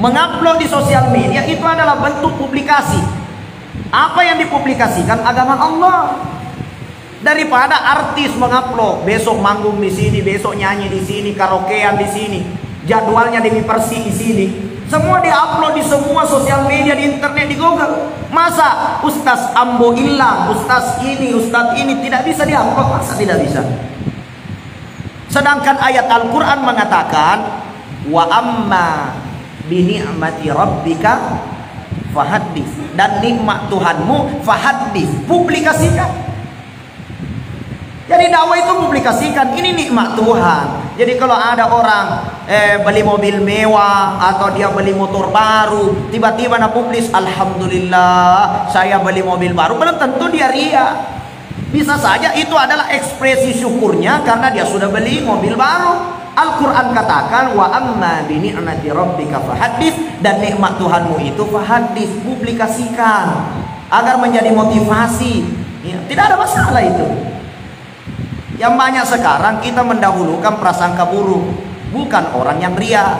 Mengupload di sosial media itu adalah bentuk publikasi. Apa yang dipublikasikan? Agama Allah. Daripada artis mengupload, besok manggung di sini, besok nyanyi di sini, karaokean di sini, jadwalnya Dewi Persik di sini. Semua diupload di semua sosial media, di internet, di Google. Masa Ustaz Ambo hilang, Ustaz ini tidak bisa diupload? Masa tidak bisa? Sedangkan ayat Al-Quran mengatakan, wa amma bi ni'mati rabbika fahaddits, dan nikmat Tuhanmu fahaddits, publikasikan. Jadi dakwah itu publikasikan, ini nikmat Tuhan. Jadi kalau ada orang beli mobil mewah atau dia beli motor baru, tiba-tiba nak publis, alhamdulillah saya beli mobil baru, belum tentu dia ria. Bisa saja itu adalah ekspresi syukurnya karena dia sudah beli mobil baru. Al-Quran katakan, wa amma bi ni'mati rabbika fahaddits, dan nikmat Tuhanmu itu fahaddits, publikasikan agar menjadi motivasi. Ya, tidak ada masalah itu. Yang banyak sekarang kita mendahulukan prasangka buruk, bukan orang yang ria.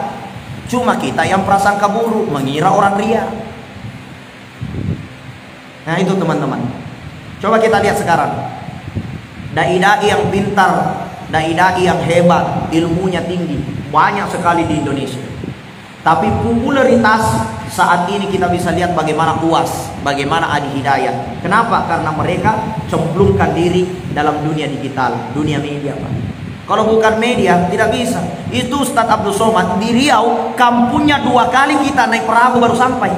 Cuma kita yang prasangka buruk, mengira orang ria. Nah itu teman-teman. Coba kita lihat sekarang. Dai-dai yang pintar, dai-dai yang hebat, ilmunya tinggi, banyak sekali di Indonesia. Tapi popularitas saat ini kita bisa lihat bagaimana UAS, bagaimana Adi Hidayat. Kenapa? Karena mereka cemplungkan diri dalam dunia digital, dunia media, Pak. Kalau bukan media tidak bisa. Itu Ustadz Abdul Somad di Riau, kampungnya 2 kali kita naik perahu baru sampai.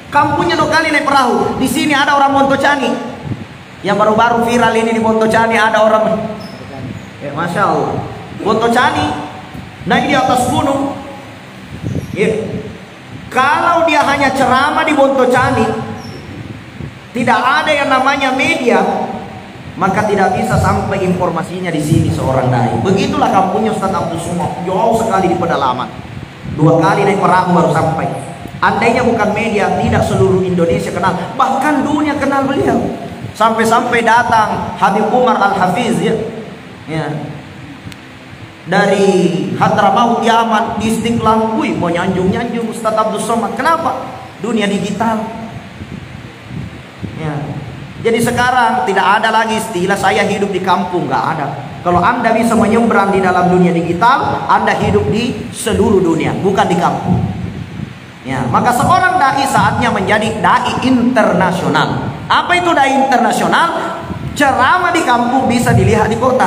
Kampungnya 2 kali naik perahu. Di sini ada orang Montocani, yang baru-baru viral ini di Montocani ada orang. Masya Allah, Montocani naik di atas gunung. Kalau dia hanya ceramah di Montocani, tidak ada yang namanya media, maka tidak bisa sampai informasinya di sini seorang dai. Begitulah kampungnya Ustadz Abdul Somad, jauh sekali di pedalaman. 2 kali naik perahu baru sampai. Andainya bukan media, tidak seluruh Indonesia kenal, bahkan dunia kenal beliau. Sampai-sampai datang Habib Umar Al-Hafiz, ya, dari Hadramaut Yaman, di Istiqlal, mau nyanjung Ustadz Abdul Somad. Kenapa? Dunia digital. Ya. Jadi sekarang tidak ada lagi istilah saya hidup di kampung, nggak ada. Kalau Anda bisa menyeberang di dalam dunia digital, Anda hidup di seluruh dunia, bukan di kampung. Ya, maka seorang dai saatnya menjadi dai internasional. Apa itu dai internasional? Ceramah di kampung bisa dilihat di kota.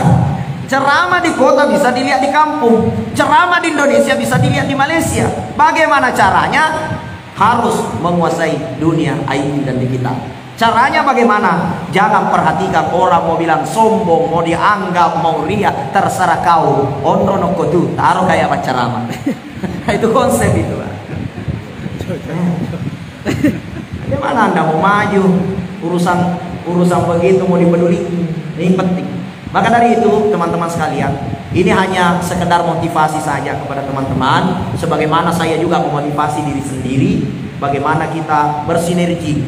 Ceramah di kota bisa dilihat di kampung. Ceramah di Indonesia bisa dilihat di Malaysia. Bagaimana caranya? Harus menguasai dunia IT dan digital. Caranya bagaimana? Jangan perhatikan orang mau bilang sombong, mau dianggap, mau ria, terserah kau. Ono no kotu, taruh kayak apa ceramah. Itu konsep itu, Pak. Bagaimana Anda mau maju? Urusan begitu mau dipeduli? Ini penting. Maka dari itu teman-teman sekalian, ini hanya sekedar motivasi saja kepada teman-teman. Sebagaimana saya juga memotivasi diri sendiri, bagaimana kita bersinergi,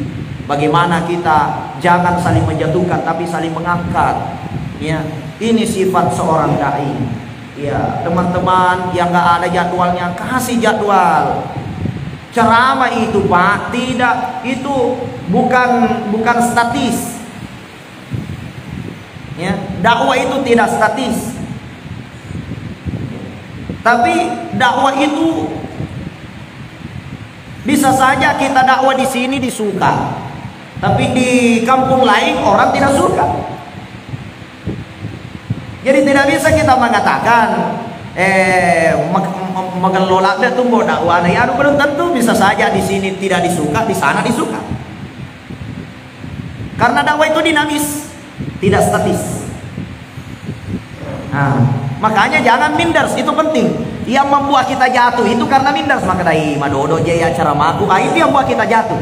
bagaimana kita jangan saling menjatuhkan tapi saling mengangkat. Ya, ini sifat seorang dai. Ya, teman-teman yang nggak ada jadwalnya, kasih jadwal. Ceramah itu, Pak, tidak, itu bukan statis. Ya, dakwah itu tidak statis. Tapi dakwah itu bisa saja kita dakwah di sini disuka, tapi di kampung lain orang tidak suka. Jadi tidak bisa kita mengatakan mengelola itu mau dakwah. Ya, belum tentu, bisa saja di sini tidak disuka, di sana disuka. Karena dakwah itu dinamis, tidak statis. Nah, makanya jangan minder, itu penting. Yang membuat kita jatuh itu karena minder. Maka dari Madodo Jaya cara maku, itu yang membuat kita jatuh.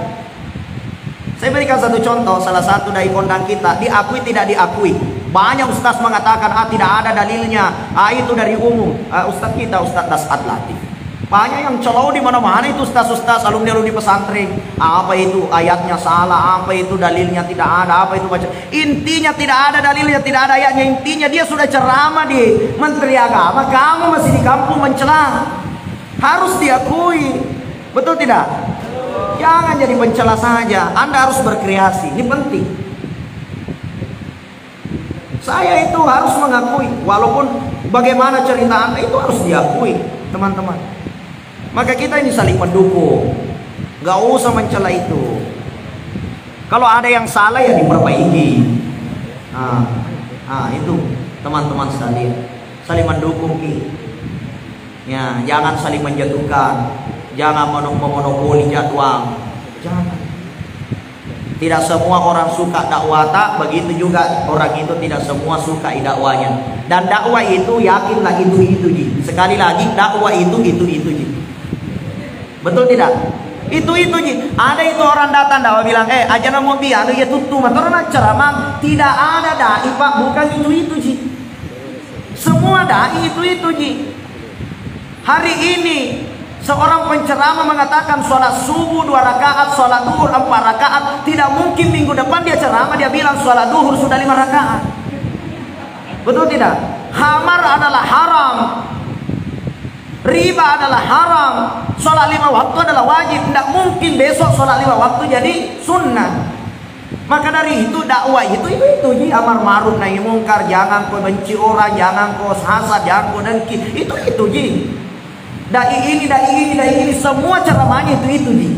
Saya berikan satu contoh, salah satu dari kondang kita, diakui tidak diakui. Banyak ustaz mengatakan, tidak ada dalilnya, itu dari umum. Ustaz kita, Ustaz Dasat Latif. Banyak yang celau di mana-mana itu ustaz-ustaz, alumni-alumni pesantren. Apa itu ayatnya salah, apa itu dalilnya tidak ada, apa itu baca. Intinya tidak ada dalilnya, tidak ada ayatnya. Intinya dia sudah ceramah di Menteri Agama, kamu masih di kampung mencela. Harus diakui. Betul tidak? Jangan jadi pencela saja. Anda harus berkreasi. Ini penting. Saya itu harus mengakui, walaupun bagaimana cerita Anda itu harus diakui, teman-teman. Maka kita ini saling mendukung. Gak usah mencela itu. Kalau ada yang salah ya diperbaiki. Itu teman-teman sekalian, saling mendukung. Ya, jangan saling menjatuhkan, jangan memonopoli jadwal. Jangan. Tidak semua orang suka dakwah tak, begitu juga orang itu tidak semua suka dakwanya. Dan dakwah itu yakinlah itu ji. Sekali lagi dakwah itu ji. Betul tidak? Itu ji. Ada itu orang datang dakwah bilang, aja mau biar ya tutu motor ceramah. Tidak ada dai Pak, bukan itu ji. Semua dai itu ji. Hari ini seorang penceramah mengatakan sholat subuh 2 rakaat, sholat duhur 4 rakaat. Tidak mungkin minggu depan dia ceramah dia bilang sholat duhur sudah 5 rakaat. Betul tidak? Khamar adalah haram, riba adalah haram, sholat 5 waktu adalah wajib. Tidak mungkin besok sholat 5 waktu jadi sunnah. Maka dari itu dakwah itu ji, amar ma'ruf nahi mungkar, jangan kau benci orang, jangan kau hasad, jangan kau dengki. Itu ji. Dai ini semua ceramahnya itu nih.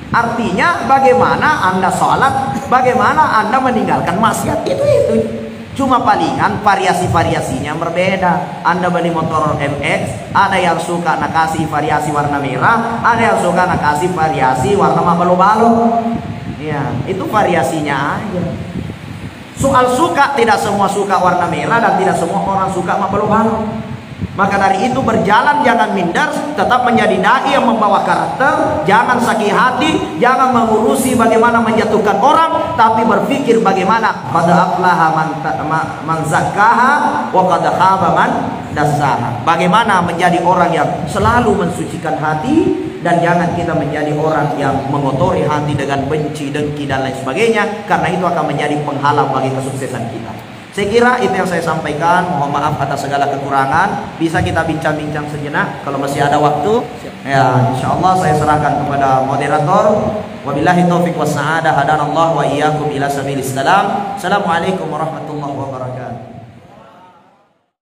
Artinya bagaimana Anda sholat, bagaimana Anda meninggalkan maksiat, itu. Cuma palingan variasi-variasinya berbeda. Anda beli motor MX, ada yang suka nak kasih variasi warna merah, ada yang suka nak kasih variasi warna balo-balo. Ya, itu variasinya aja. Soal suka, tidak semua suka warna merah dan tidak semua orang suka balo-balo. Maka dari itu berjalan jangan minder, tetap menjadi dai yang membawa karakter, jangan sakit hati, jangan mengurusi bagaimana menjatuhkan orang, tapi berpikir bagaimana qad aflaha man zakkaha wa qad khaba man dassaha. Bagaimana menjadi orang yang selalu mensucikan hati, dan jangan kita menjadi orang yang mengotori hati dengan benci, dengki dan lain sebagainya, karena itu akan menjadi penghalang bagi kesuksesan kita. Saya kira itu yang saya sampaikan. Mohon maaf atas segala kekurangan. Bisa kita bincang-bincang sejenak kalau masih ada waktu. Ya, insyaallah saya serahkan kepada moderator. Wabillahi taufik was sa'adah, hadanallahu wa iyyakum ila sabilis salam. Assalamualaikum warahmatullahi wabarakatuh.